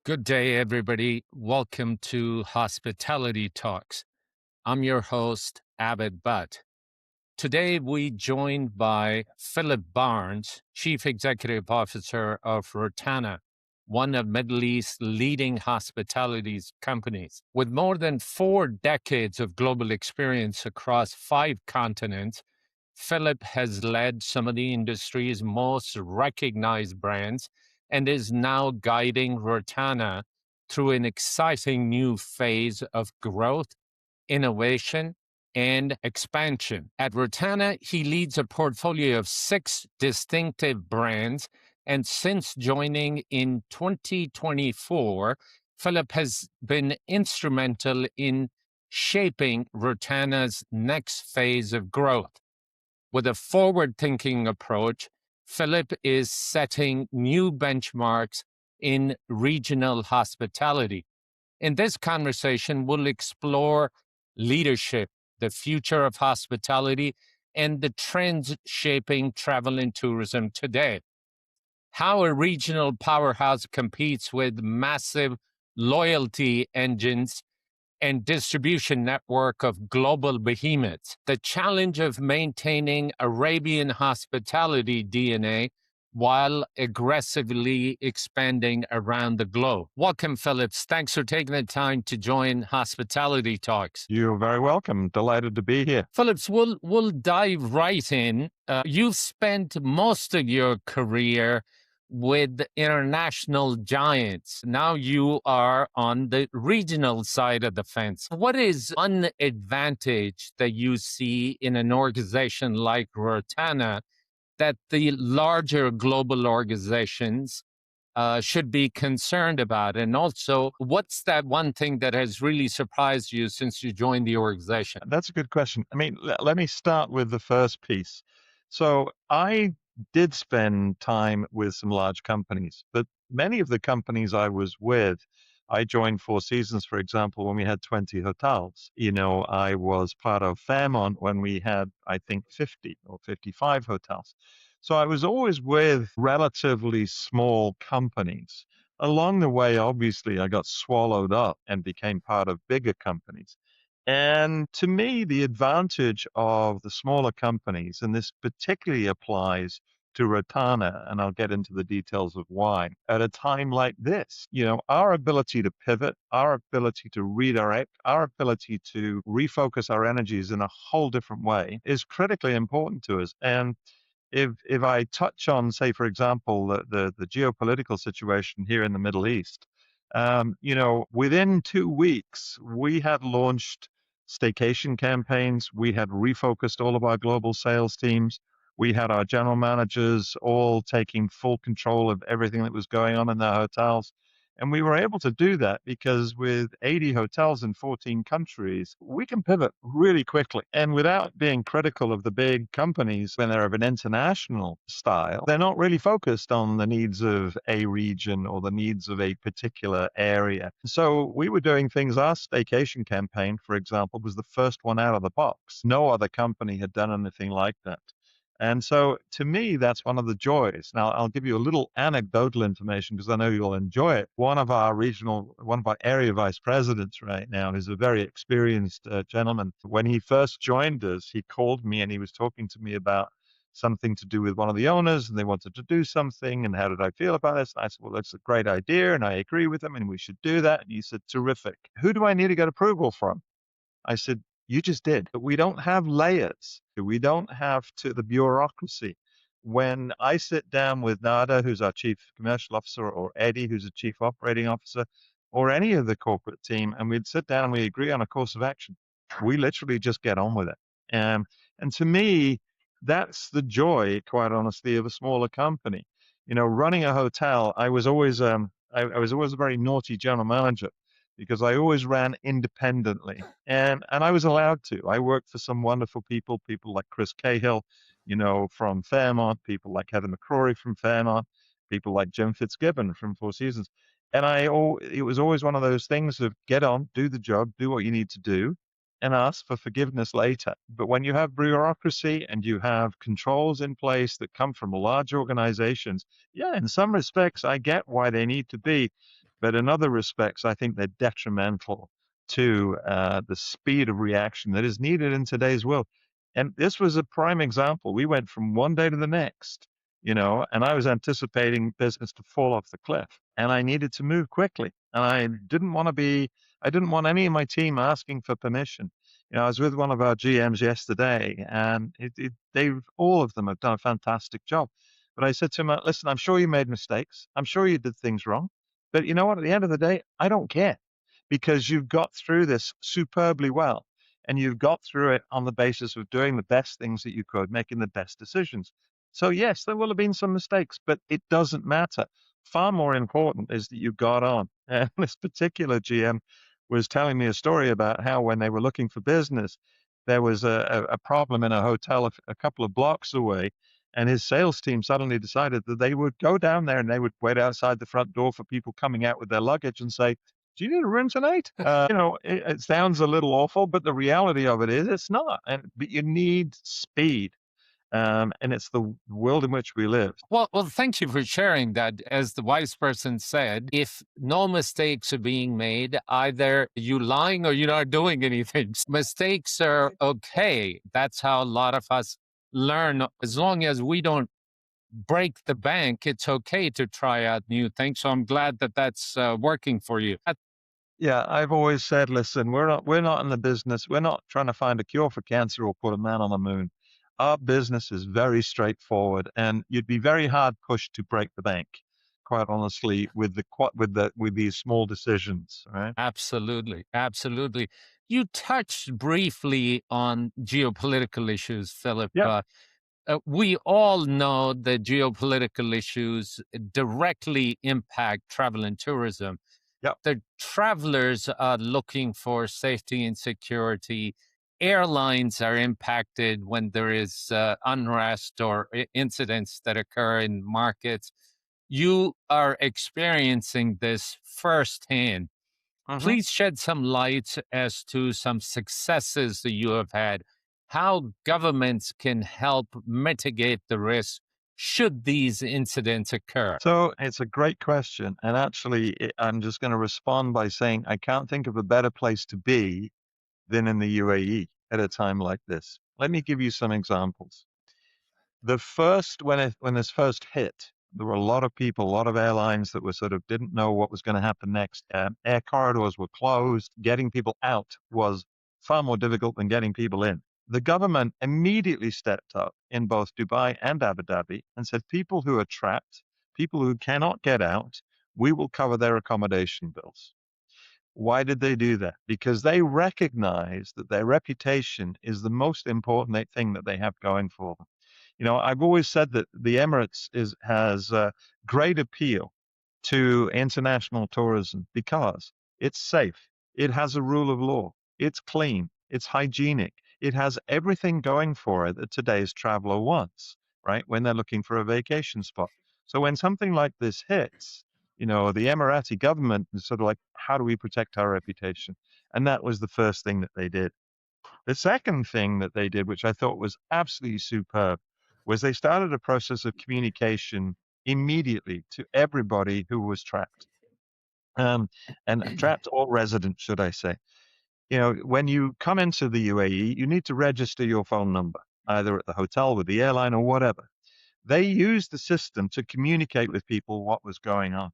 Good day, everybody. Welcome to Hospitality Talks. I'm your host, Abid Butt. Today, we joined by Philip Barnes, Chief Executive Officer of Rotana, one of Middle East's leading hospitality companies. With more than 4 decades of global experience across 5 continents, Philip has led some of the industry's most recognized brands and is now guiding Rotana through an exciting new phase of growth, innovation, and expansion. At Rotana, he leads a portfolio of 6 distinctive brands, and since joining in 2024, Philip has been instrumental in shaping Rotana's next phase of growth. With a forward thinking approach, Philip is setting new benchmarks in regional hospitality. In this conversation, we'll explore leadership, the future of hospitality, and the trends shaping travel and tourism today. How a regional powerhouse competes with massive loyalty engines and distribution network of global behemoths. The challenge of maintaining Arabian hospitality DNA while aggressively expanding around the globe. Welcome, Phillips. Thanks for taking the time to join Hospitality Talks. You're very welcome. Delighted to be here. Phillips, we'll dive right in. You've spent most of your career with international giants. Now you are on the regional side of the fence. What is one advantage that you see in an organization like Rotana that the larger global organizations should be concerned about? And also, what's that one thing that has really surprised you since you joined the organization? That's a good question. I mean, let me start with the first piece. So I did spend time with some large companies, but many of the companies I was with, I joined Four Seasons, for example, when we had 20 hotels. I was part of Fairmont when we had, I think, 50 or 55 hotels. So I was always with relatively small companies. Along the way, obviously, I got swallowed up and became part of bigger companies. And to me, the advantage of the smaller companies, and this particularly applies to Rotana, and I'll get into the details of why, at a time like this, our ability to pivot, our ability to redirect, our ability to refocus our energies in a whole different way is critically important to us. And if I touch on, say, for example, the geopolitical situation here in the Middle East, within 2 weeks, we had launched staycation campaigns. We had refocused all of our global sales teams. We had our general managers all taking full control of everything that was going on in their hotels. And we were able to do that because with 80 hotels in 14 countries, we can pivot really quickly. And without being critical of the big companies when they're of an international style, they're not really focused on the needs of a region or the needs of a particular area. So we were doing things. Our staycation campaign, for example, was the first one out of the box. No other company had done anything like that. And so to me, that's one of the joys. Now, I'll give you a little anecdotal information because I know you'll enjoy it. One of our area vice presidents right now is a very experienced gentleman. When he first joined us, he called me and he was talking to me about something to do with one of the owners and they wanted to do something. And how did I feel about this? And I said, well, that's a great idea. And I agree with him and we should do that. And he said, terrific. Who do I need to get approval from? I said, you just did. But we don't have layers. We don't have the bureaucracy. When I sit down with Nada, who's our chief commercial officer, or Eddie, who's a chief operating officer, or any of the corporate team, and we'd sit down and we agree on a course of action, we literally just get on with it. And to me, that's the joy, quite honestly, of a smaller company. Running a hotel, I was always a very naughty general manager because I always ran independently and I was allowed to. I worked for some wonderful people like Chris Cahill, from Fairmont, people like Heather McCrory from Fairmont, people like Jim Fitzgibbon from Four Seasons. And it was always one of those things of get on, do the job, do what you need to do, and ask for forgiveness later. But when you have bureaucracy and you have controls in place that come from large organizations, yeah, in some respects, I get why they need to be. but in other respects, I think they're detrimental to the speed of reaction that is needed in today's world. And this was a prime example. We went from one day to the next, and I was anticipating business to fall off the cliff, and I needed to move quickly. And I didn't want any of my team asking for permission. I was with one of our GMs yesterday, and all of them have done a fantastic job. But I said to him, listen, I'm sure you made mistakes. I'm sure you did things wrong. But you know what? At the end of the day, I don't care because you've got through this superbly well. And you've got through it on the basis of doing the best things that you could, making the best decisions. So, yes, there will have been some mistakes, but it doesn't matter. Far more important is that you got on. And this particular GM was telling me a story about how when they were looking for business, there was a problem in a hotel a couple of blocks away. And his sales team suddenly decided that they would go down there and they would wait outside the front door for people coming out with their luggage and say, do you need a room tonight? It sounds a little awful, but the reality of it is it's not. But you need speed. And it's the world in which we live. Well, thank you for sharing that. As the wise person said, if no mistakes are being made, either you lying or you're not doing anything. Mistakes are okay. That's how a lot of us learn. As long as we don't break the bank, it's okay to try out new things. So I'm glad that that's working for you. Yeah, I've always said, listen, we're not in the business. We're not trying to find a cure for cancer or put a man on the moon. Our business is very straightforward, and you'd be very hard pushed to break the bank, quite honestly, with these small decisions, right? Absolutely. Absolutely. You touched briefly on geopolitical issues, Philip. Yep, We all know that geopolitical issues directly impact travel and tourism. yep. The travelers are looking for safety and security. Airlines are impacted when there is unrest or incidents that occur in markets. You are experiencing this firsthand. hmm Please shed some light as to some successes that you have had, how governments can help mitigate the risk should these incidents occur. So it's a great question, and actually, I'm just going to respond by saying I can't think of a better place to be than in the UAE at a time like this. Let me give you some examples. When this first hit, there were a lot of people, a lot of airlines that were sort of didn't know what was going to happen next. Air corridors were closed. Getting people out was far more difficult than getting people in. The government immediately stepped up in both Dubai and Abu Dhabi and said, people who are trapped, people who cannot get out, we will cover their accommodation bills. Why did they do that? Because they recognize that their reputation is the most important thing that they have going for them. I've always said that the Emirates has great appeal to international tourism because it's safe, it has a rule of law, it's clean, it's hygienic, it has everything going for it that today's traveler wants, right? When they're looking for a vacation spot. So when something like this hits, the Emirati government is sort of like, how do we protect our reputation? And that was the first thing that they did. The second thing that they did, which I thought was absolutely superb, was they started a process of communication immediately to everybody who was trapped. Um, and trapped or resident, should I say. When you come into the UAE, you need to register your phone number, either at the hotel with the airline or whatever. They used the system to communicate with people what was going on.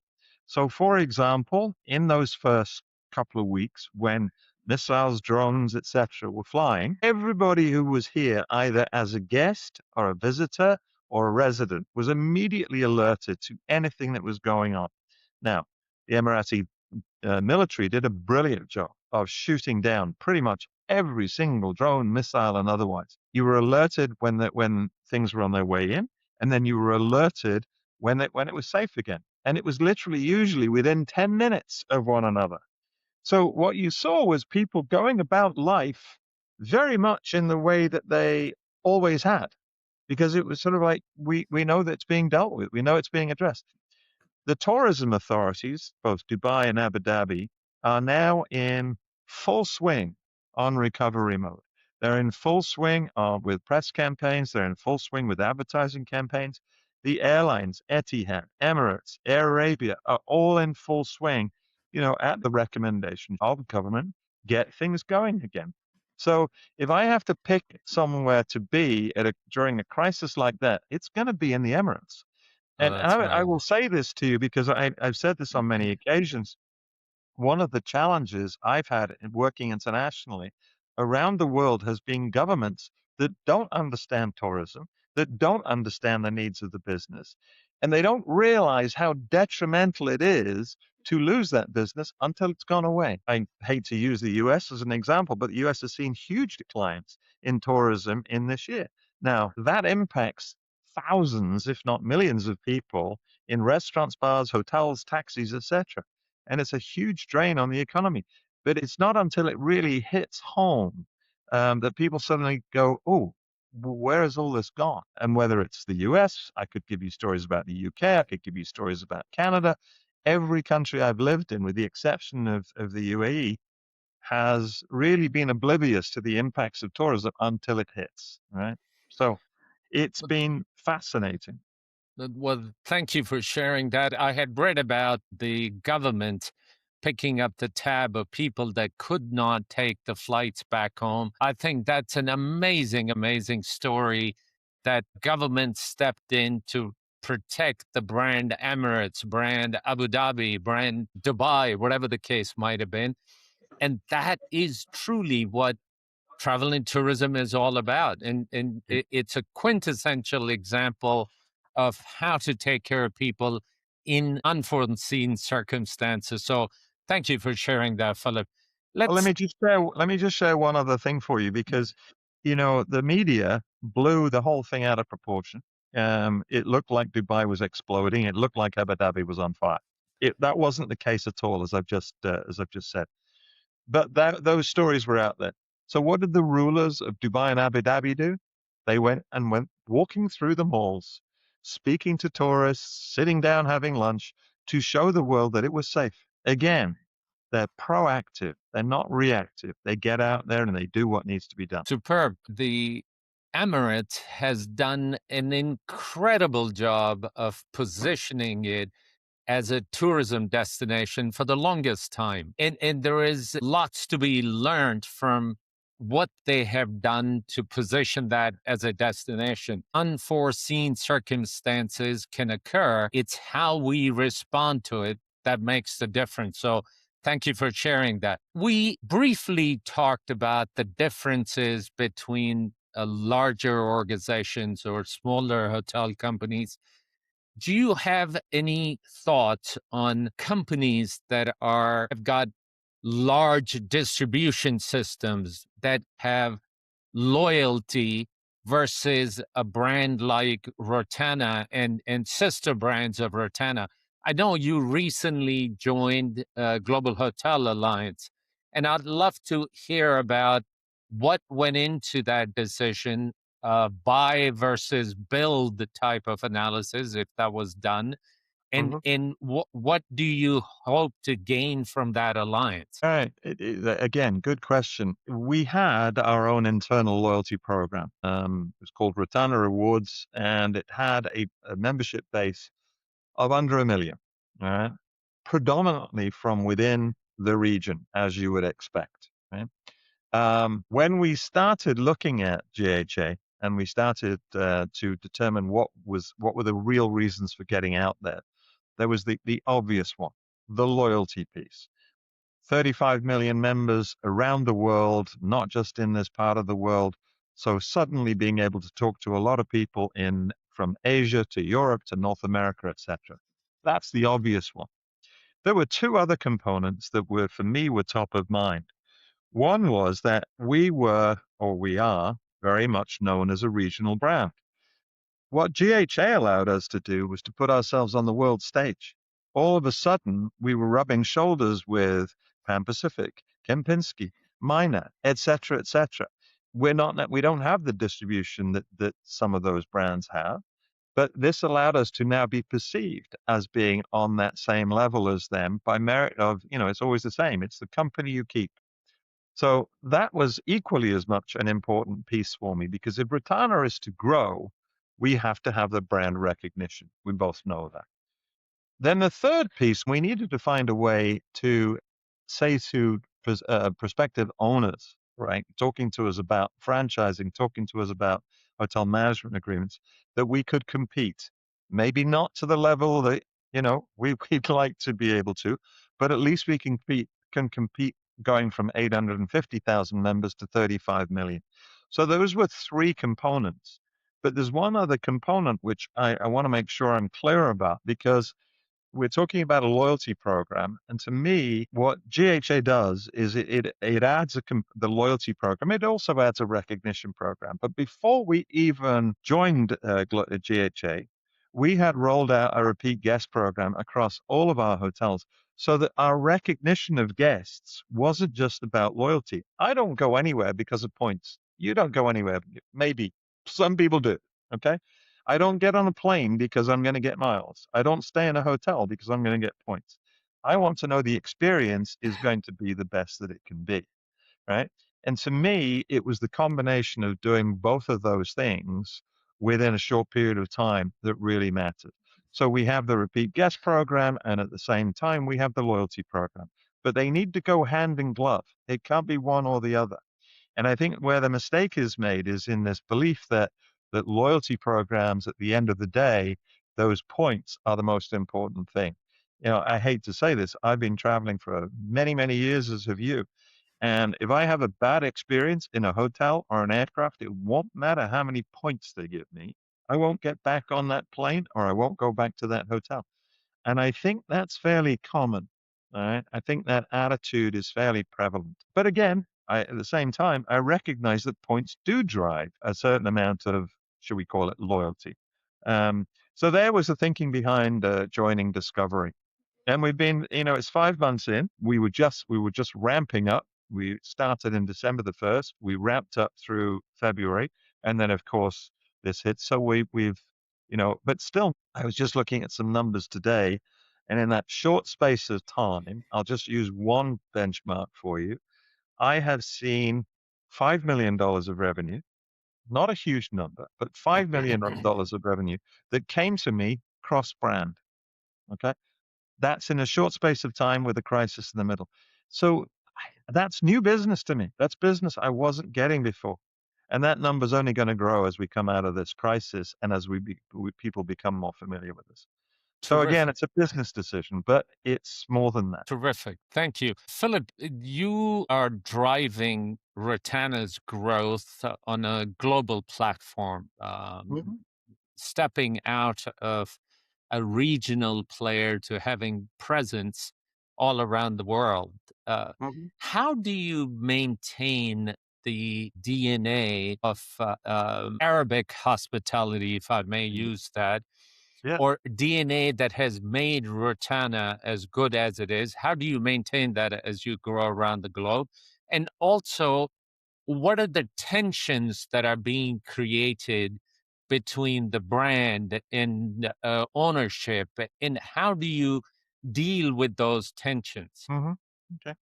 So, for example, in those first couple of weeks when missiles, drones, etc., were flying, everybody who was here, either as a guest or a visitor or a resident, was immediately alerted to anything that was going on. Now, the Emirati military did a brilliant job of shooting down pretty much every single drone, missile, and otherwise. You were alerted when things were on their way in, and then you were alerted when it was safe again. And it was literally usually within 10 minutes of one another. So what you saw was people going about life very much in the way that they always had, because it was sort of like we know that it's being dealt with, we know it's being addressed. The tourism authorities, both Dubai and Abu Dhabi, are now in full swing on recovery mode. They're in full swing with press campaigns. They're in full swing with advertising campaigns. The airlines, Etihad, Emirates, Air Arabia, are all in full swing, at the recommendation of government, get things going again. So if I have to pick somewhere to be during a crisis like that, it's going to be in the Emirates. Oh, And that's I right. will say this to you because I've said this on many occasions. One of the challenges I've had in working internationally around the world has been governments that don't understand tourism, that don't understand the needs of the business, and they don't realize how detrimental it is to lose that business until it's gone away. I hate to use the US as an example, but the US has seen huge declines in tourism in this year. Now, that impacts thousands, if not millions of people in restaurants, bars, hotels, taxis, etc. And it's a huge drain on the economy. But it's not until it really hits home that people suddenly go, "Oh, where has all this gone?" And whether it's the US, I could give you stories about the UK, I could give you stories about Canada. Every country I've lived in, with the exception of the UAE, has really been oblivious to the impacts of tourism until it hits, right? So it's been fascinating. Well, thank you for sharing that. I had read about the government picking up the tab of people that could not take the flights back home. I think that's an amazing, amazing story that government stepped in to protect the brand Emirates, brand Abu Dhabi, brand Dubai, whatever the case might have been. And that is truly what travel and tourism is all about. And it's a quintessential example of how to take care of people in unforeseen circumstances. So thank you for sharing that, Philip. Well, Let's let me just share one other thing for you because, the media blew the whole thing out of proportion. It looked like Dubai was exploding. It looked like Abu Dhabi was on fire. That wasn't the case at all, as I've just said. But those stories were out there. So what did the rulers of Dubai and Abu Dhabi do? They went walking through the malls, speaking to tourists, sitting down having lunch to show the world that it was safe. Again, they're proactive. They're not reactive. They get out there and they do what needs to be done. superb. The Emirates has done an incredible job of positioning it as a tourism destination for the longest time. And there is lots to be learned from what they have done to position that as a destination. Unforeseen circumstances can occur. It's how we respond to it that makes the difference. So thank you for sharing that. We briefly talked about the differences between larger organizations or smaller hotel companies. Do you have any thoughts on companies that have got large distribution systems that have loyalty versus a brand like Rotana and sister brands of Rotana? I know you recently joined Global Hotel Alliance, and I'd love to hear about what went into that decision, buy versus build type of analysis, if that was done, Mhm. and what do you hope to gain from that alliance? All right. Again, good question. We had our own internal loyalty program. It was called Rotana Rewards, and it had a membership base of under 1 million. All right. Predominantly from within the region, as you would expect. Right. When we started looking at GHA and we started to determine what were the real reasons for getting out there, there was the obvious one, the loyalty piece. 35 million members around the world, not just in this part of the world. So suddenly being able to talk to a lot of people in from Asia to Europe to North America, etc. That's the obvious one. There were two other components that were, for me, were top of mind. One was that we were, or we are, very much known as a regional brand. What GHA allowed us to do was to put ourselves on the world stage. All of a sudden, we were rubbing shoulders with Pan Pacific, Kempinski, Minor, etc., etc. We don't have the distribution that some of those brands have, but this allowed us to now be perceived as being on that same level as them by merit of, it's always the same. It's the company you keep. So that was equally as much an important piece for me because if Rotana is to grow, we have to have the brand recognition. We both know that. Then the third piece, we needed to find a way to say to prospective owners, right, talking to us about franchising, talking to us about hotel management agreements, that we could compete. Maybe not to the level that, we'd like to be able to, but at least we can compete going from 850,000 members to 35 million. So those were three components. But there's one other component which I want to make sure I'm clear about, because we're talking about a loyalty program, and to me, what GHA does is it adds the loyalty program. It also adds a recognition program. But before we even joined GHA, we had rolled out a repeat guest program across all of our hotels, so that our recognition of guests wasn't just about loyalty. I don't go anywhere because of points. You don't go anywhere. Maybe some people do. Okay. I don't get on a plane because I'm going to get miles. I don't stay in a hotel because I'm going to get points. I want to know the experience is going to be the best that it can be, right? And to me, it was the combination of doing both of those things within a short period of time that really mattered. So we have the repeat guest program, and at the same time, we have the loyalty program. But they need to go hand in glove. It can't be one or the other. And I think where the mistake is made is in this belief that loyalty programs, at the end of the day, those points are the most important thing. I hate to say this. I've been traveling for many, many years, as have you. And if I have a bad experience in a hotel or an aircraft, it won't matter how many points they give me. I won't get back on that plane, or I won't go back to that hotel. And I think that's fairly common. All right. I think that attitude is fairly prevalent. But again, at the same time, I recognize that points do drive a certain amount of, should we call it, loyalty. Um, so there was the thinking behind joining Discovery. And we've been, it's 5 months in. We were just ramping up. We started in December the 1st. We ramped up through February, and then of course this hit. So we've, but still, I was just looking at some numbers today, and in that short space of time, I'll just use one benchmark for you. I have seen $5 million of revenue, not a huge number, but $5 million of revenue that came to me cross brand. Okay. That's in a short space of time with a crisis in the middle. So that's new business to me. That's business I wasn't getting before. And that number's only going to grow as we come out of this crisis, and as people become more familiar with us. So again, Terrific. it's a business decision, but it's more than that. Terrific. Thank you. Philip, you are driving Rotana's growth on a global platform, Hmm. stepping out of a regional player to having presence all around the world. Uh, Hmm. how do you maintain the DNA of Arabic hospitality, if I may use that, Yeah. or DNA that has made Rotana as good as it is? How do you maintain that as you grow around the globe? And also, what are the tensions that are being created between the brand and ownership? And how do you deal with those tensions? Hmm. Okay.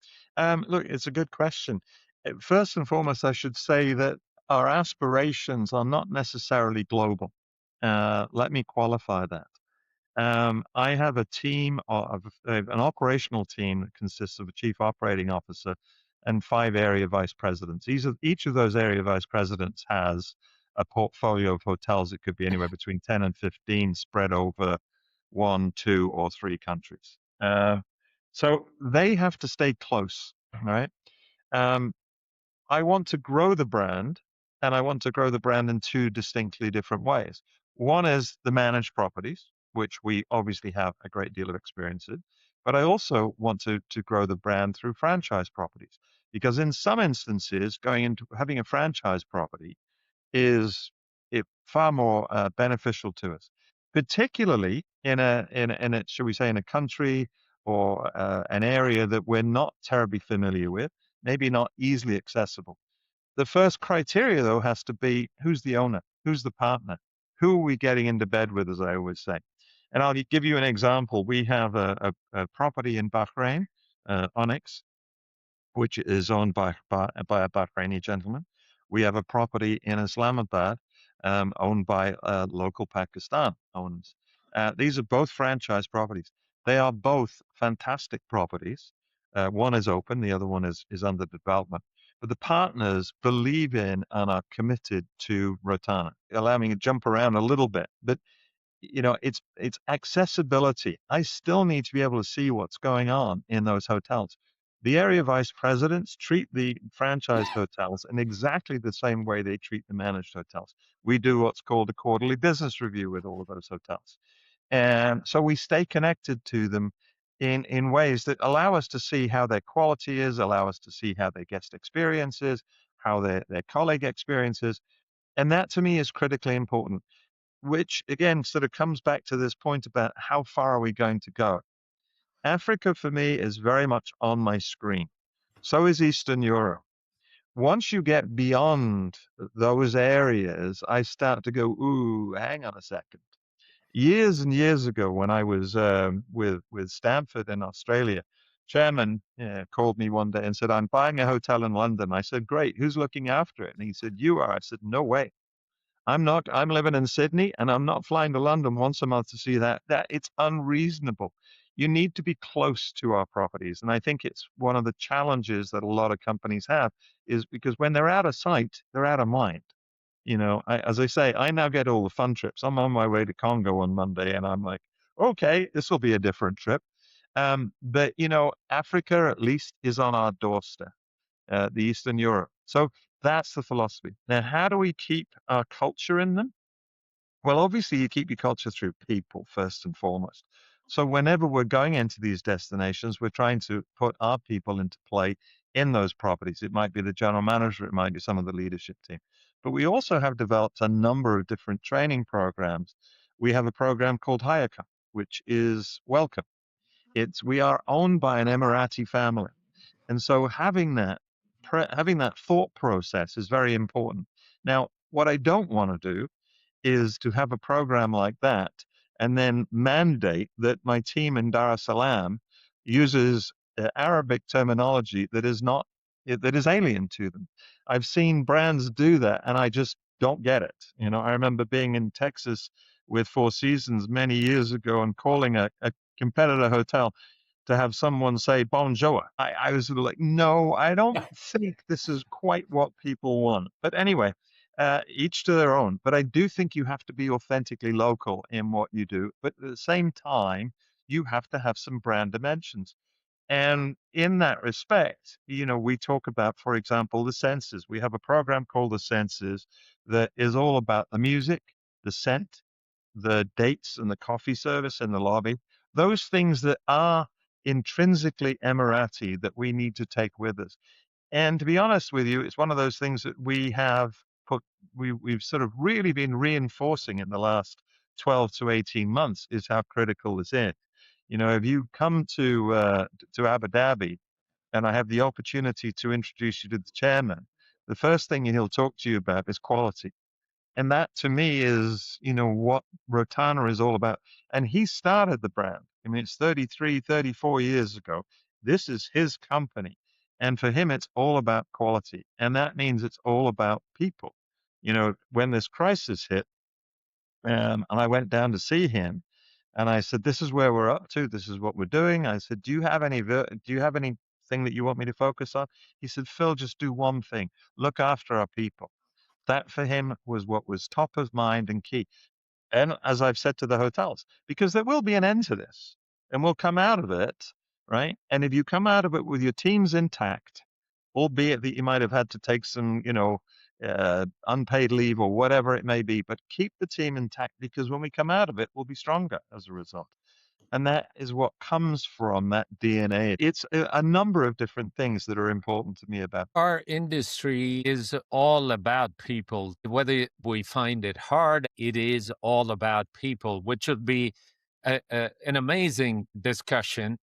Look, it's a good question. First and foremost, I should say that our aspirations are not necessarily global. Let me qualify that. I have a team an operational team that consists of a chief operating officer and 5 area vice presidents. Each of those area vice presidents has a portfolio of hotels. It could be anywhere between 10 and 15 spread over 1, 2, or 3 countries. So they have to stay close, right? Um, I want to grow the brand, and I want to grow the brand in two distinctly different ways. One is the managed properties, which we obviously have a great deal of experience in, but I also want to grow the brand through franchise properties, because in some instances, going into having a franchise property is far more beneficial to us, particularly in a shall we say, in a country or an area that we're not terribly familiar with, maybe not easily accessible. The first criteria, though, has to be who's the owner, who's the partner, who are we getting into bed with, as I always say. And I'll give you an example. We have a property in Bahrain, Onyx, which is owned by a Bahraini gentleman. We have a property in Islamabad, owned by local Pakistan owners. These are both franchise properties. They are both fantastic properties. One is open, the other one is under development. But the partners believe in and are committed to Rotana. Allow me to jump around a little bit, but it's accessibility. I still need to be able to see what's going on in those hotels. The area vice presidents treat the franchised hotels in exactly the same way they treat the managed hotels. We do what's called a quarterly business review with all of those hotels. And so we stay connected to them in ways that allow us to see how their quality is, allow us to see how their guest experience is, how their colleague experiences. And that to me is critically important, which again sort of comes back to this point about how far are we going to go. Africa for me is very much on my screen. So is Eastern Europe. Once you get beyond those areas, I start to go, ooh, hang on a second. Years and years ago, when I was with Stanford in Australia, chairman called me one day and said, "I'm buying a hotel in London." I said, "Great, who's looking after it?" And he said, "You are." I said, "No way. I'm not. I'm living in Sydney, and I'm not flying to London once a month to see that. It's unreasonable. You need to be close to our properties, and I think it's one of the challenges that a lot of companies have is because when they're out of sight, they're out of mind. As I say, I now get all the fun trips. I'm on my way to Congo on Monday, and I'm like, okay, this will be a different trip. But Africa at least is on our doorstep, the Eastern Europe. So that's the philosophy. Now, how do we keep our culture in them? Well, obviously, you keep your culture through people first and foremost. So, whenever we're going into these destinations, we're trying to put our people into play in those properties. It might be the general manager, it might be some of the leadership team. But we also have developed a number of different training programs. We have a program called Hayaka, which is welcome. We are owned by an Emirati family. And so having that thought process is very important. Now, what I don't want to do is to have a program like that and then mandate that my team in Dar es Salaam uses Arabic terminology that is alien to them. I've seen brands do that, and I just don't get it. I remember being in Texas with Four Seasons many years ago and calling a competitor hotel to have someone say bonjour. I was sort of like, no, I don't think this is quite what people want. But anyway, each to their own. But I do think you have to be authentically local in what you do. But at the same time, you have to have some brand dimensions. And in that respect, we talk about, for example, the senses. We have a program called the Senses that is all about the music, the scent, the dates and the coffee service in the lobby, those things that are intrinsically Emirati that we need to take with us. And to be honest with you, it's one of those things that we've sort of really been reinforcing in the last 12 to 18 months is how critical this is. If you come to Abu Dhabi and I have the opportunity to introduce you to the chairman, the first thing he'll talk to you about is quality. And that to me is, what Rotana is all about. And he started the brand. I mean, it's 33, 34 years ago. This is his company. And for him, it's all about quality. And that means it's all about people. When this crisis hit, and I went down to see him, and I said, "This is where we're up to. This is what we're doing." I said, Do you have anything that you want me to focus on?" He said, "Phil, just do one thing. Look after our people." That for him was what was top of mind and key. And as I've said to the hotels, because there will be an end to this and we'll come out of it, right? And if you come out of it with your teams intact, albeit that you might have had to take some, unpaid leave or whatever it may be, but keep the team intact because when we come out of it, we'll be stronger as a result. And that is what comes from that DNA. It's a number of different things that are important to me about. Our industry is all about people. Whether we find it hard, it is all about people, which would be an amazing discussion.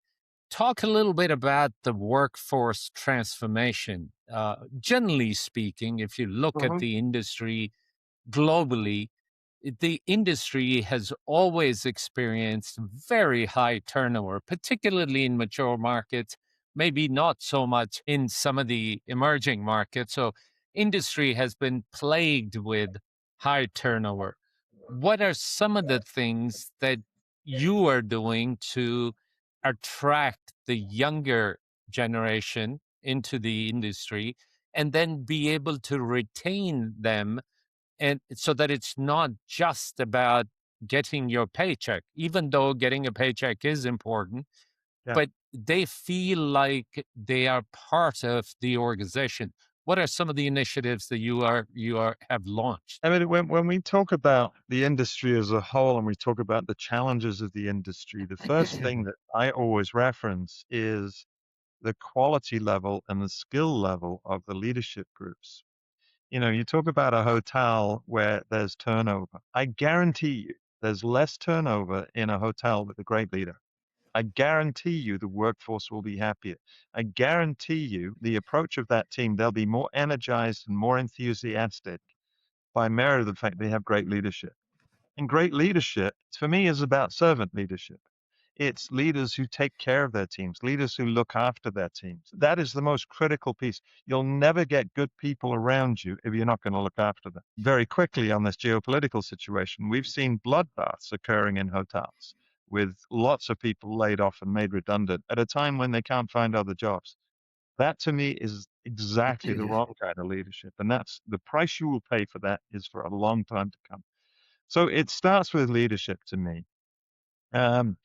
Talk a little bit about the workforce transformation. Generally speaking, if you look at Mhm. the industry globally, the industry has always experienced very high turnover, particularly in mature markets, maybe not so much in some of the emerging markets. So, industry has been plagued with high turnover. What are some of the things that you are doing to attract the younger generation into the industry and then be able to retain them, and so that it's not just about getting your paycheck, even though getting a paycheck is important, Yeah. but they feel like they are part of the organization. What are some of the initiatives that you have launched? I mean, when we talk about the industry as a whole and we talk about the challenges of the industry, the first thing that I always reference is the quality level and the skill level of the leadership groups. You talk about a hotel where there's turnover. I guarantee you there's less turnover in a hotel with a great leader. I guarantee you the workforce will be happier. I guarantee you the approach of that team, they'll be more energized and more enthusiastic by merit of the fact they have great leadership. And great leadership, for me, is about servant leadership. It's leaders who take care of their teams, leaders who look after their teams. That is the most critical piece. You'll never get good people around you if you're not going to look after them. Very quickly on this geopolitical situation, we've seen bloodbaths occurring in hotels with lots of people laid off and made redundant at a time when they can't find other jobs. That to me is exactly the wrong kind of leadership. And that's the price you will pay for that is for a long time to come. So it starts with leadership to me. Um,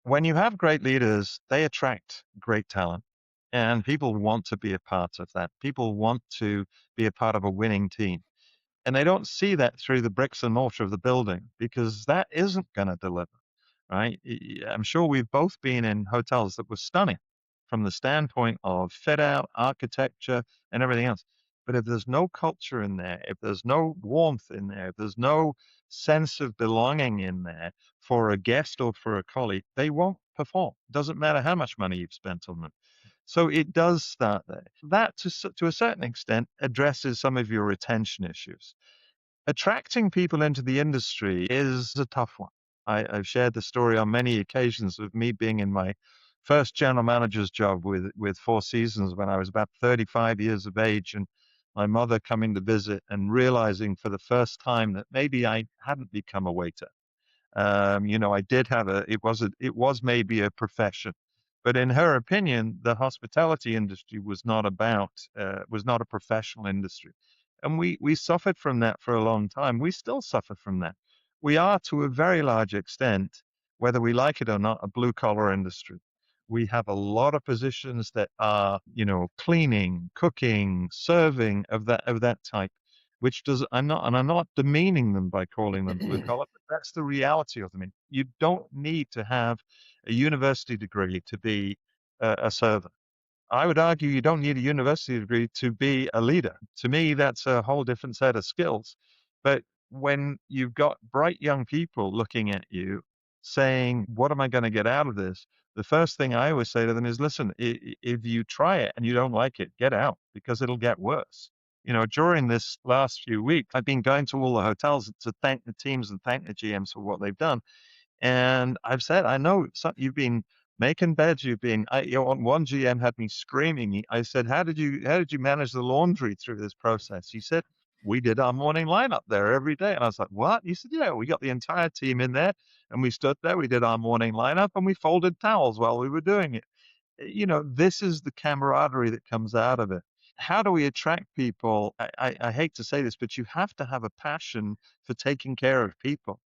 when you have great leaders, they attract great talent, and people want to be a part of that. People want to be a part of a winning team. And they don't see that through the bricks and mortar of the building because that isn't going to deliver, right? I'm sure we've both been in hotels that were stunning from the standpoint of fit out, architecture, and everything else. But if there's no culture in there, if there's no warmth in there, if there's no sense of belonging in there for a guest or for a colleague, they won't perform. Doesn't matter how much money you've spent on them. So it does start there. That, to a certain extent, addresses some of your retention issues. Attracting people into the industry is a tough one. I've shared the story on many occasions of me being in my first general manager's job with Four Seasons when I was about 35 years of age, and my mother coming to visit and realizing for the first time that maybe I hadn't become a waiter. I did have it was maybe a profession, but in her opinion, the hospitality industry was not a professional industry, and we suffered from that for a long time. We still suffer from that. We are to a very large extent, whether we like it or not, a blue collar industry. We have a lot of positions that are, cleaning, cooking, serving of that type which does I'm not demeaning them by calling them blue collar, but that's the reality of them. You don't need to have a university degree to be a server. I would argue you don't need a university degree to be a leader. To me, that's a whole different set of skills. But when you've got bright young people looking at you saying, "What am I going to get out of this?" The first thing I always say to them is, "Listen, if you try it and you don't like it, get out because it'll get worse." During this last few weeks, I've been going to all the hotels to thank the teams and thank the GMs for what they've done. And I've said, I know you've been making beds. One GM had me screaming. I said, how did you manage the laundry through this process? He said, we did our morning lineup there every day. And I was like, what? He said, yeah, we got the entire team in there and we stood there. We did our morning lineup and we folded towels while we were doing it. This is the camaraderie that comes out of it. How do we attract people? I hate to say this, but you have to have a passion for taking care of people.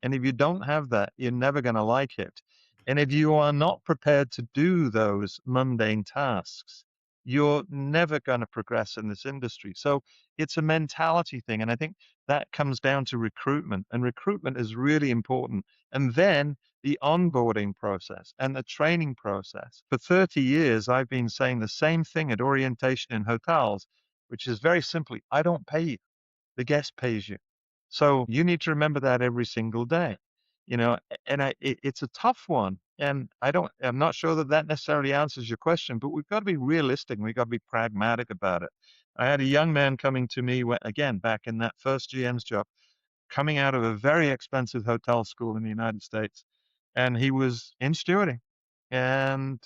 And if you don't have that, you're never going to like it. And if you are not prepared to do those mundane tasks, you're never going to progress in this industry. So it's a mentality thing. And I think that comes down to recruitment. And recruitment is really important. And then the onboarding process and the training process. For 30 years, I've been saying the same thing at orientation in hotels, which is very simply, I don't pay you. The guest pays you. So you need to remember that every single day, and it's a tough one. And I'm not sure that that necessarily answers your question, but we've got to be realistic and we've got to be pragmatic about it. I had a young man coming to me, again, back in that first GM's job, coming out of a very expensive hotel school in the United States, and he was in stewarding. And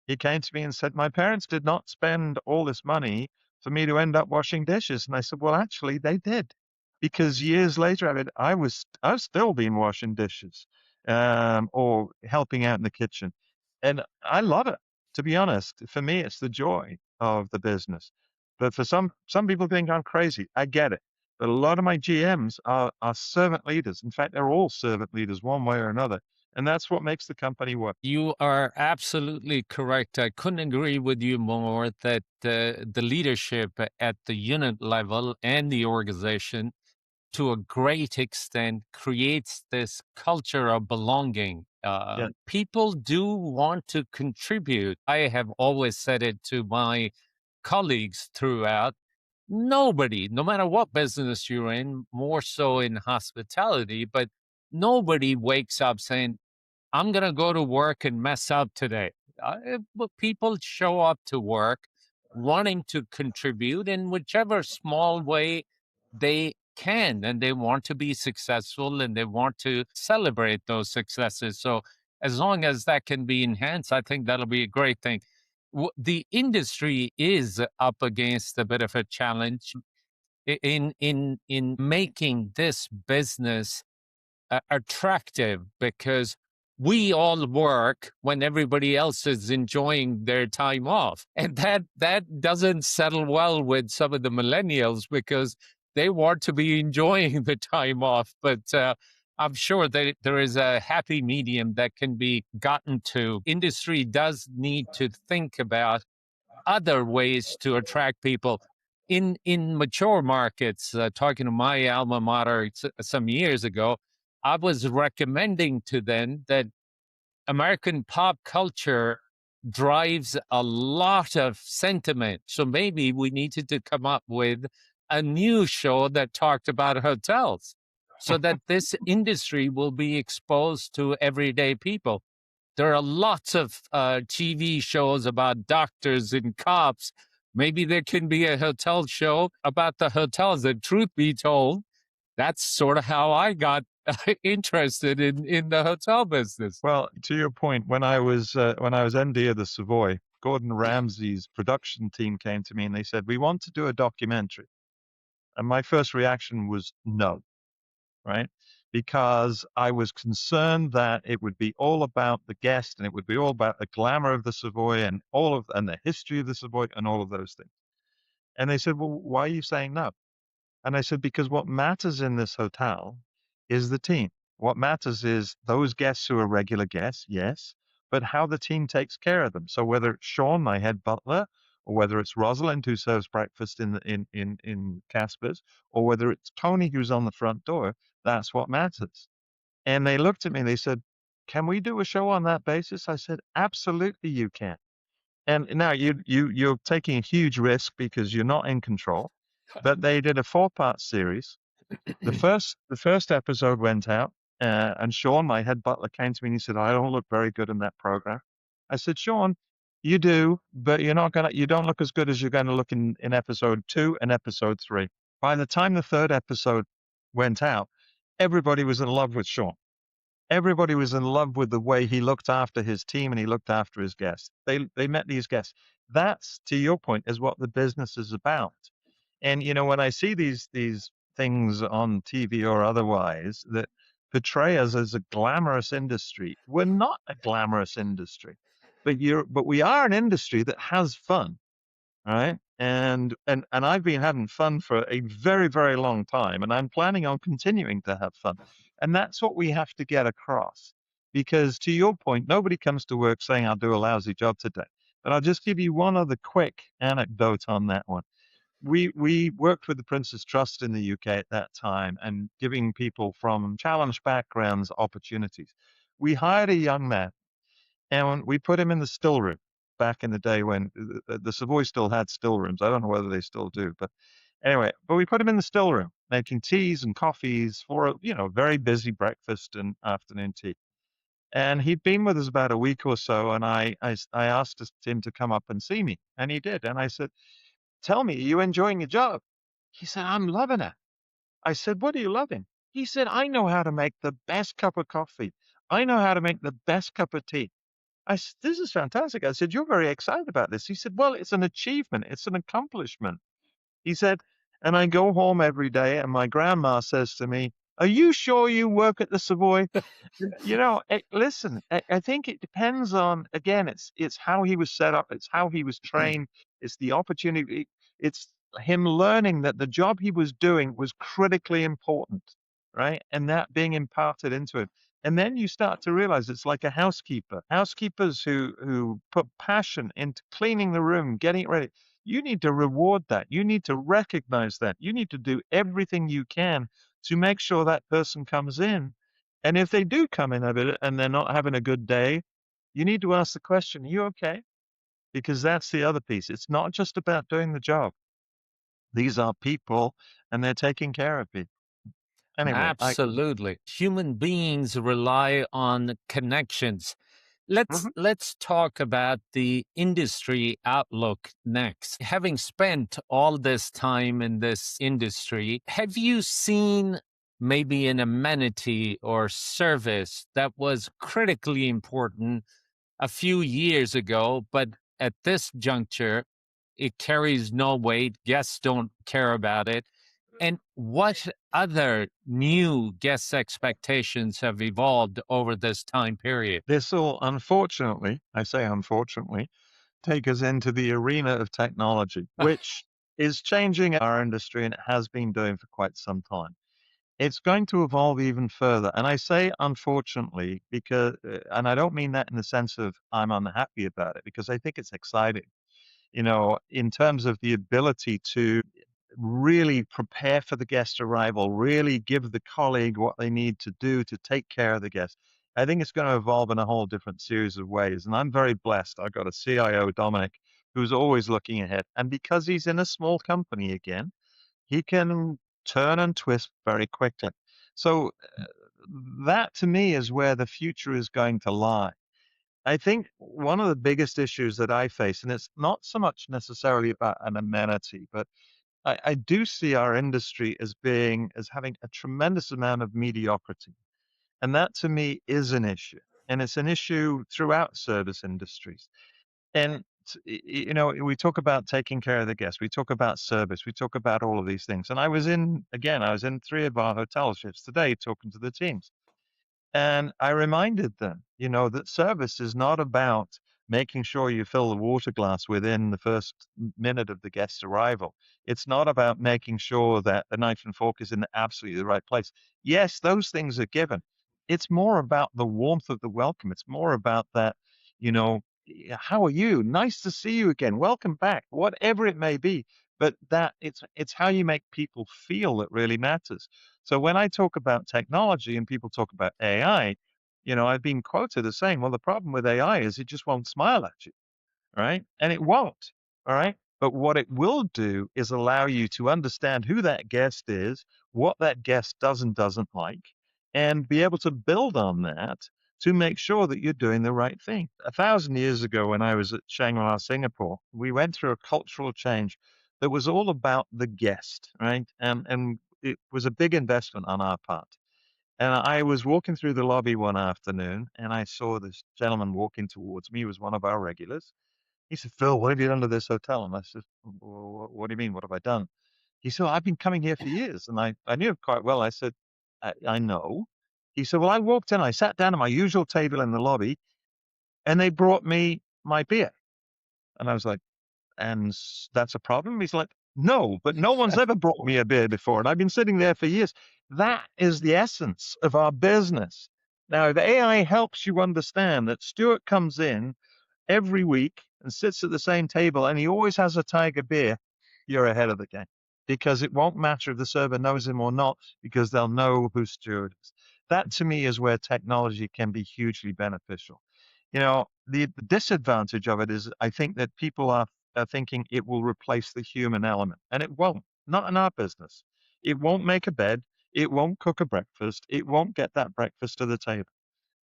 he came to me and said, my parents did not spend all this money for me to end up washing dishes. And I said, well, actually, they did. because years later, I was still been washing dishes, or helping out in the kitchen, and I love it. To be honest, for me, it's the joy of the business. But for some people think I'm crazy. I get it. But a lot of my GMs are servant leaders. In fact, they're all servant leaders one way or another, and that's what makes the company work. You are absolutely correct. I couldn't agree with you more that the leadership at the unit level and the organization, to a great extent, creates this culture of belonging. Yeah. People do want to contribute. I have always said it to my colleagues throughout. Nobody, no matter what business you're in, more so in hospitality, but nobody wakes up saying, I'm going to go to work and mess up today. But people show up to work wanting to contribute in whichever small way they can, and they want to be successful and they want to celebrate those successes. So, as long as that can be enhanced, I think that'll be a great thing. The industry is up against a bit of a challenge in making this business attractive, because we all work when everybody else is enjoying their time off, and that doesn't settle well with some of the millennials, because they want to be enjoying the time off. But I'm sure that there is a happy medium that can be gotten to. Industry does need to think about other ways to attract people. In mature markets, talking to my alma mater some years ago, I was recommending to them that American pop culture drives a lot of sentiment. So maybe we needed to come up with a new show that talked about hotels, so that this industry will be exposed to everyday people. There are lots of TV shows about doctors and cops. Maybe there can be a hotel show about the hotels. And truth be told, that's sort of how I got interested in the hotel business. Well, to your point, when I was MD of the Savoy, Gordon Ramsay's production team came to me and they said, "We want to do a documentary." And my first reaction was no, right? Because I was concerned that it would be all about the guest and it would be all about the glamour of the Savoy and the history of the Savoy and all of those things. And they said, "Well, why are you saying no?" And I said, "Because what matters in this hotel is the team. What matters is those guests who are regular guests, yes, but how the team takes care of them. So whether it's Sean, my head butler, or whether it's Rosalind who serves breakfast in Casper's, or whether it's Tony who's on the front door, that's what matters." And they looked at me and they said, "Can we do a show on that basis?" I said, "Absolutely, you can." And now you're taking a huge risk because you're not in control. But they did a four-part series. The first episode went out, and Sean, my head butler, came to me and he said, "I don't look very good in that program." I said, "Sean, you do, but you don't look as good as you're gonna look in episode 2 and episode 3." By the time the third episode went out, everybody was in love with Sean. Everybody was in love with the way he looked after his team and he looked after his guests. They met these guests. That's, to your point, is what the business is about. And when I see these things on TV or otherwise that portray us as a glamorous industry, we're not a glamorous industry, but we are an industry that has fun, right? And I've been having fun for a very, very long time, and I'm planning on continuing to have fun. And that's what we have to get across. Because to your point, nobody comes to work saying, "I'll do a lousy job today." But I'll just give you one other quick anecdote on that one. We worked with the Prince's Trust in the UK at that time and giving people from challenged backgrounds opportunities. We hired a young man and we put him in the still room back in the day when the Savoy still had still rooms. I don't know whether they still do, but anyway, but we put him in the still room making teas and coffees for a very busy breakfast and afternoon tea. And he'd been with us about a week or so, and I asked him to come up and see me, and he did. And I said, "Tell me, are you enjoying your job?" He said, "I'm loving it." I said, "What are you loving?" He said, "I know how to make the best cup of coffee. I know how to make the best cup of tea." I said, "This is fantastic." I said, "You're very excited about this." He said, "Well, it's an achievement. It's an accomplishment." He said, And I go home every day, and my grandma says to me, "Are you sure you work at the Savoy?" Listen, I think it depends on, again, it's how he was set up, it's how he was trained, it's the opportunity, it's him learning that the job he was doing was critically important, right? And that being imparted into him. And then you start to realize it's like a housekeeper. Housekeepers who put passion into cleaning the room, getting it ready. You need to reward that. You need to recognize that. You need to do everything you can to make sure that person comes in. And if they do come in a bit and they're not having a good day, you need to ask the question, "Are you okay?" Because that's the other piece. It's not just about doing the job. These are people and they're taking care of people. Anyway, Absolutely. Human beings rely on connections. Let's Mhm. let's talk about the industry outlook next. Having spent all this time in this industry, have you seen maybe an amenity or service that was critically important a few years ago, but at this juncture, it carries no weight? Guests don't care about it. And what other new guest expectations have evolved over this time period? This will, unfortunately, I say unfortunately, take us into the arena of technology, which is changing our industry and it has been doing for quite some time. It's going to evolve even further. And I say unfortunately because, and I don't mean that in the sense of I'm unhappy about it, because I think it's exciting, in terms of the ability to really prepare for the guest arrival, really give the colleague what they need to do to take care of the guest. I think it's going to evolve in a whole different series of ways. And I'm very blessed. I've got a CIO, Dominic, who's always looking ahead. And because he's in a small company again, he can turn and twist very quickly. So that to me is where the future is going to lie. I think one of the biggest issues that I face, and it's not so much necessarily about an amenity, but I do see our industry as having a tremendous amount of mediocrity. And that to me is an issue. And it's an issue throughout service industries. And we talk about taking care of the guests, we talk about service, we talk about all of these things. And I was in three of our hotel shifts today talking to the teams. And I reminded them, that service is not about making sure you fill the water glass within the first minute of the guest's arrival. It's not about making sure that the knife and fork is in absolutely the right place. Yes, those things are given. It's more about the warmth of the welcome. It's more about that, how are you? Nice to see you again. Welcome back. Whatever it may be. But that it's how you make people feel that really matters. So when I talk about technology and people talk about AI, I've been quoted as saying, well, the problem with AI is it just won't smile at you, right? And it won't, all right? But what it will do is allow you to understand who that guest is, what that guest does and doesn't like, and be able to build on that to make sure that you're doing the right thing. 1,000 years ago, when I was at Shangri-La, Singapore, we went through a cultural change that was all about the guest, right? And it was a big investment on our part. And I was walking through the lobby one afternoon and I saw this gentleman walking towards me. He was one of our regulars. He said, "Phil, what have you done to this hotel?" And I said, "Well, what do you mean? What have I done?" He said, "Well, I've been coming here for years." And I knew him quite well. I said, I know. He said, "Well, I walked in, I sat down at my usual table in the lobby, and they brought me my beer." And I was like, "And that's a problem?" He's like, "No, but no one's ever brought me a beer before, and I've been sitting there for years." That is the essence of our business. Now, if AI helps you understand that Stuart comes in every week and sits at the same table and he always has a Tiger beer, you're ahead of the game. Because it won't matter if the server knows him or not, because they'll know who Stuart is. That to me is where technology can be hugely beneficial. The disadvantage of it is I think that people are thinking it will replace the human element, and it won't. Not in our business. It won't make a bed. It won't cook a breakfast. It won't get that breakfast to the table,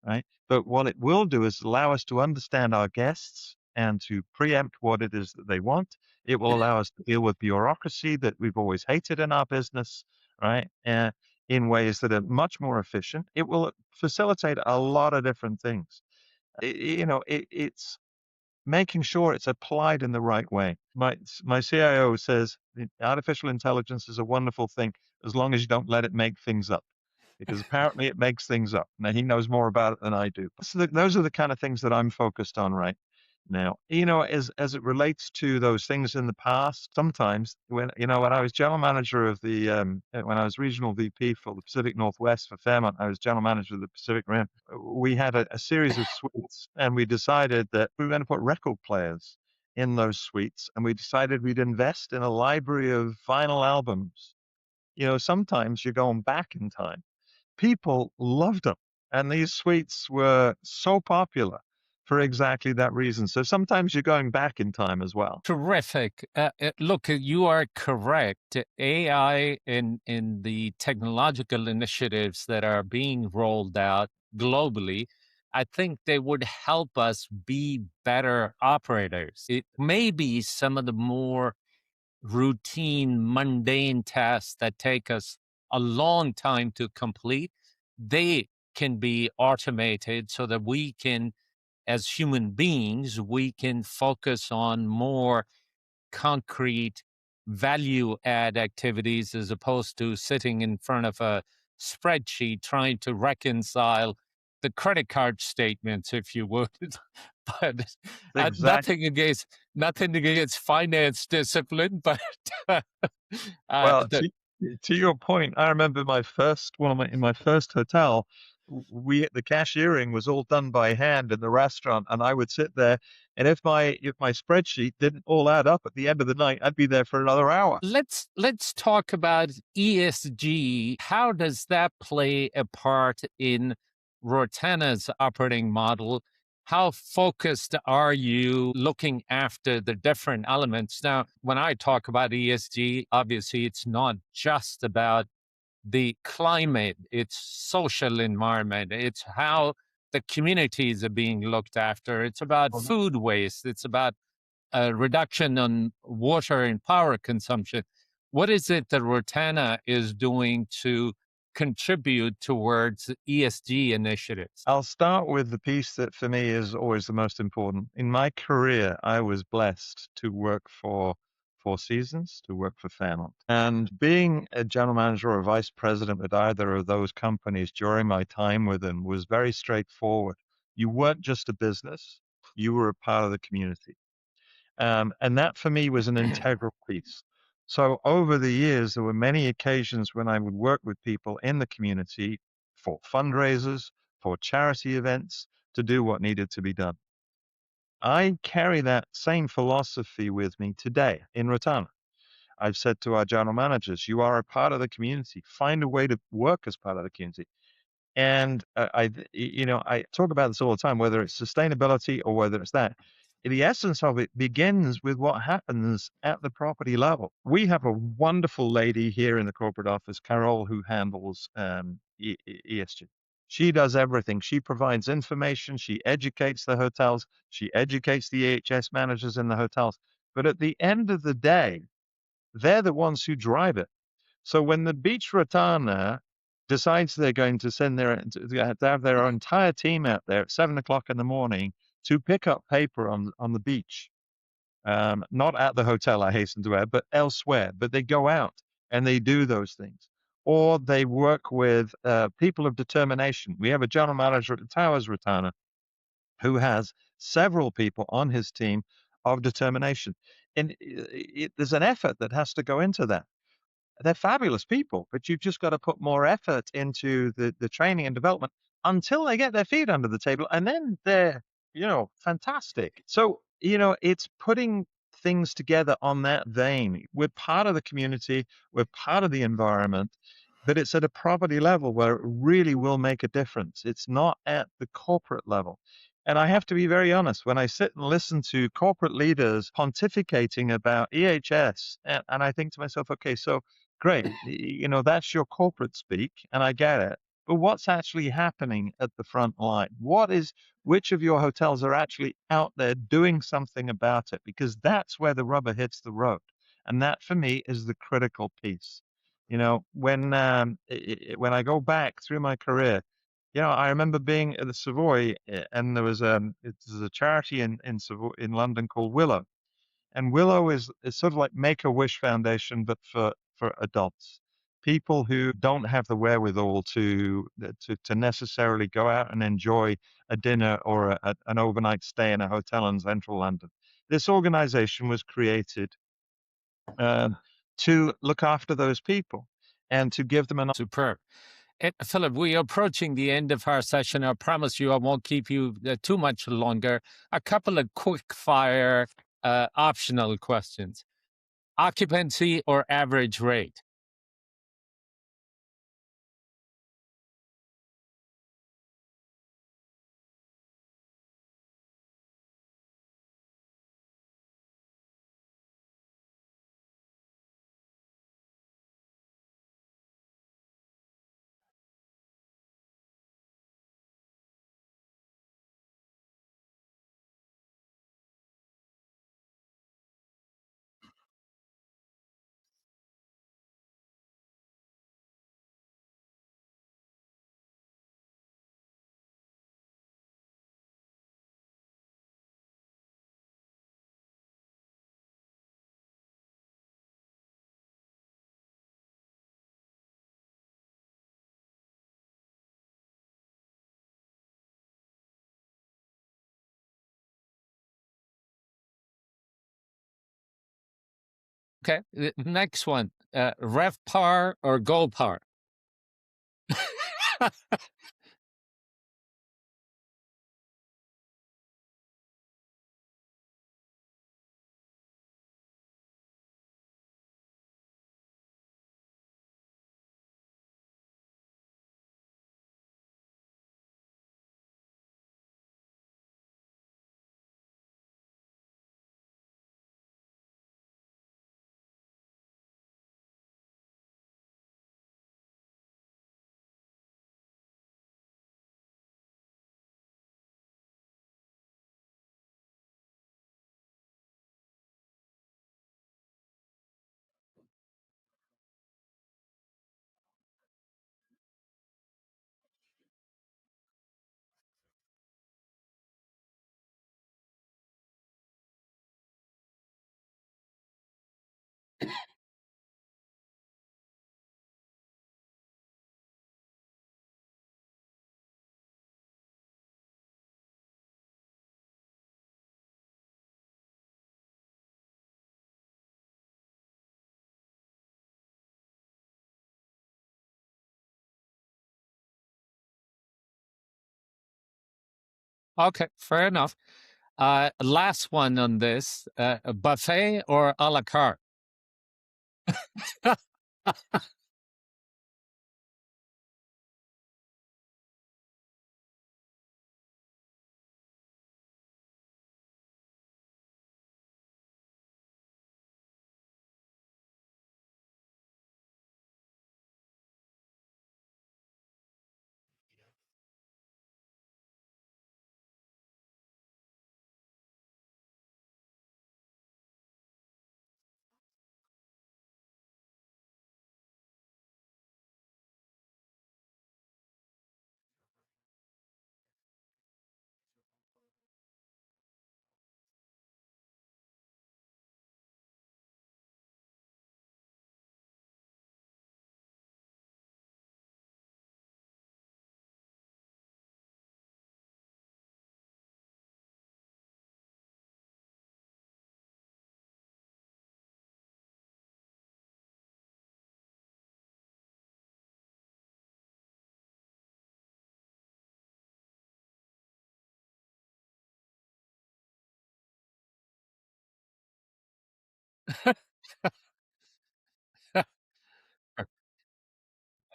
right? But what it will do is allow us to understand our guests and to preempt what it is that they want. It will allow us to deal with bureaucracy that we've always hated in our business, right? In ways that are much more efficient. It will facilitate a lot of different things. It's making sure it's applied in the right way. My CIO says artificial intelligence is a wonderful thing as long as you don't let it make things up, because apparently it makes things up. Now he knows more about it than I do. So those are the kind of things that I'm focused on right now. As it relates to those things in the past, sometimes when I was general manager of when I was regional VP for the Pacific Northwest for Fairmont, I was general manager of the Pacific Rim. We had a series of suites, and we decided that we were going to put record players in those suites, and we decided we'd invest in a library of vinyl albums. Sometimes you're going back in time. People loved them, and these suites were so popular for exactly that reason. So sometimes you're going back in time as well. Terrific. Look, you are correct. AI in the technological initiatives that are being rolled out globally, I think they would help us be better operators. It may be some of the more routine, mundane tasks that take us a long time to complete. They can be automated so that we can, as human beings, we can focus on more concrete value add activities as opposed to sitting in front of a spreadsheet trying to reconcile the credit card statements, if you would. But Exactly. nothing against finance discipline, but Well, the to your point, I remember in my first hotel, we the cashiering was all done by hand in the restaurant, and I would sit there, and if my spreadsheet didn't all add up at the end of the night, I'd be there for another hour. let's talk about ESG. How does that play a part in Rotana's operating model? How focused are you looking after the different elements? Now, when I talk about ESG, obviously it's not just about the climate, it's social environment, it's how the communities are being looked after, it's about food waste, it's about a reduction on water and power consumption. What is it that Rotana is doing to contribute towards ESG initiatives? I'll start with the piece that for me is always the most important. In my career, I was blessed to work for Four Seasons, to work for Fairmont. And being a general manager or vice president at either of those companies during my time with them was very straightforward. You weren't just a business, you were a part of the community. And that for me was an integral piece. So over the years, there were many occasions when I would work with people in the community for fundraisers, for charity events, to do what needed to be done. I carry that same philosophy with me today in Rotana. I've said to our general managers, you are a part of the community. Find a way to work as part of the community. And I talk about this all the time, whether it's sustainability or whether it's that. The essence of it begins with what happens at the property level. We have a wonderful lady here in the corporate office, Carol, who handles ESG. She does everything. She provides information. She educates the hotels. She educates the EHS managers in the hotels. But at the end of the day, they're the ones who drive it. So when the Beach Rotana decides they're going to send to have their entire team out there at 7 o'clock in the morning to pick up paper on the beach, not at the hotel, I hasten to add, but elsewhere. But they go out and they do those things. Or they work with people of determination. We have a general manager at the Towers, Rotana, who has several people on his team of determination. And there's an effort that has to go into that. They're fabulous people, but you've just got to put more effort into the training and development until they get their feet under the table, and then they're, fantastic. So, it's putting things together on that vein. We're part of the community, we're part of the environment, but it's at a property level where it really will make a difference. It's not at the corporate level. And I have to be very honest, when I sit and listen to corporate leaders pontificating about EHS, and I think to myself, okay, so great. That's your corporate speak, and I get it. But what's actually happening at the front line? Which of your hotels are actually out there doing something about it? Because that's where the rubber hits the road. And that for me is the critical piece. When I go back through my career, I remember being at the Savoy, and there was it's a charity in Savoy in London called Willow, and Willow is sort of like Make-A-Wish Foundation, but for adults, people who don't have the wherewithal to necessarily go out and enjoy a dinner or an overnight stay in a hotel in central London. This organization was created um, to look after those people and to give them an. Superb. Philip, we are approaching the end of our session. I promise you I won't keep you too much longer. A couple of quick fire optional questions. Occupancy or average rate? Okay. Next one, RevPAR or GoPAR? Okay, fair enough. Last one on this, buffet or a la carte?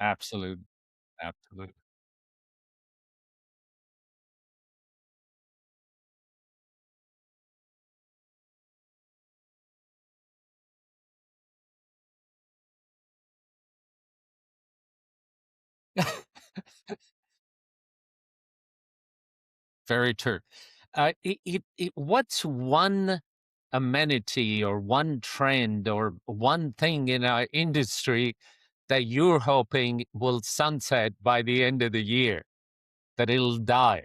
Absolute, absolute. Very true. What's one amenity or one trend or one thing in our industry that you're hoping will sunset by the end of the year? that it'll die.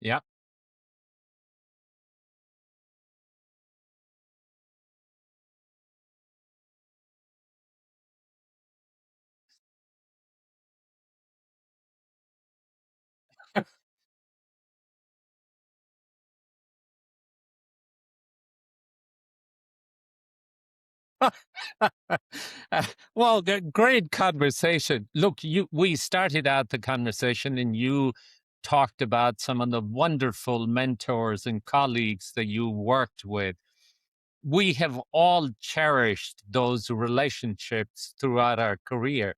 Yeah. Well, great conversation. Look, we started out the conversation and you talked about some of the wonderful mentors and colleagues that you worked with. We have all cherished those relationships throughout our career.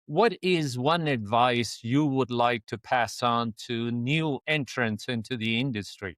What is one advice you would like to pass on to new entrants into the industry?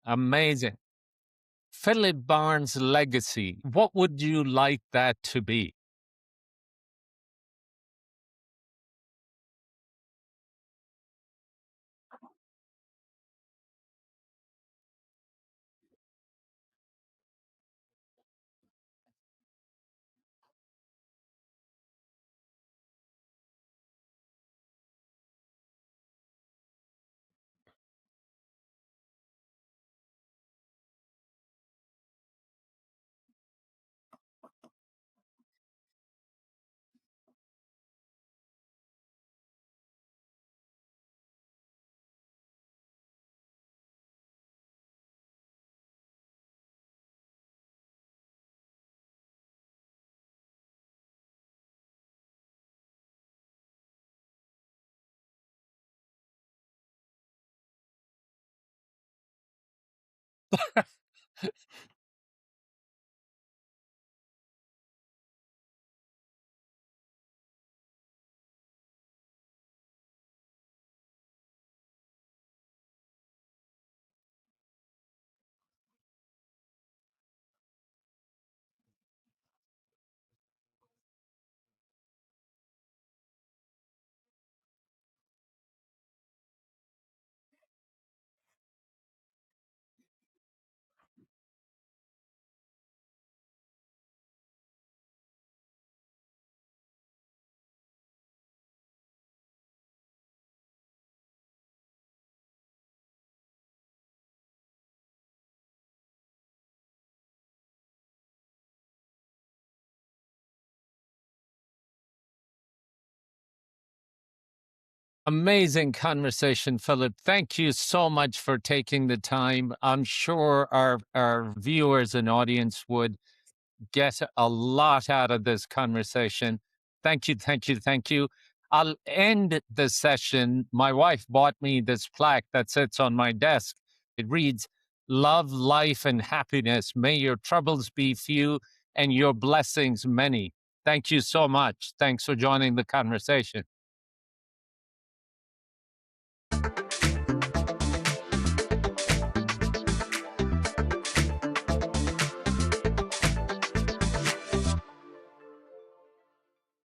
Amazing. Philip Barnes' legacy, what would you like that to be? Amazing conversation, Philip. Thank you so much for taking the time. I'm sure our viewers and audience would get a lot out of this conversation. Thank you, thank you, thank you. I'll end the session. My wife bought me this plaque that sits on my desk. It reads, "Love, life, and happiness. May your troubles be few and your blessings many." Thank you so much. Thanks for joining the conversation.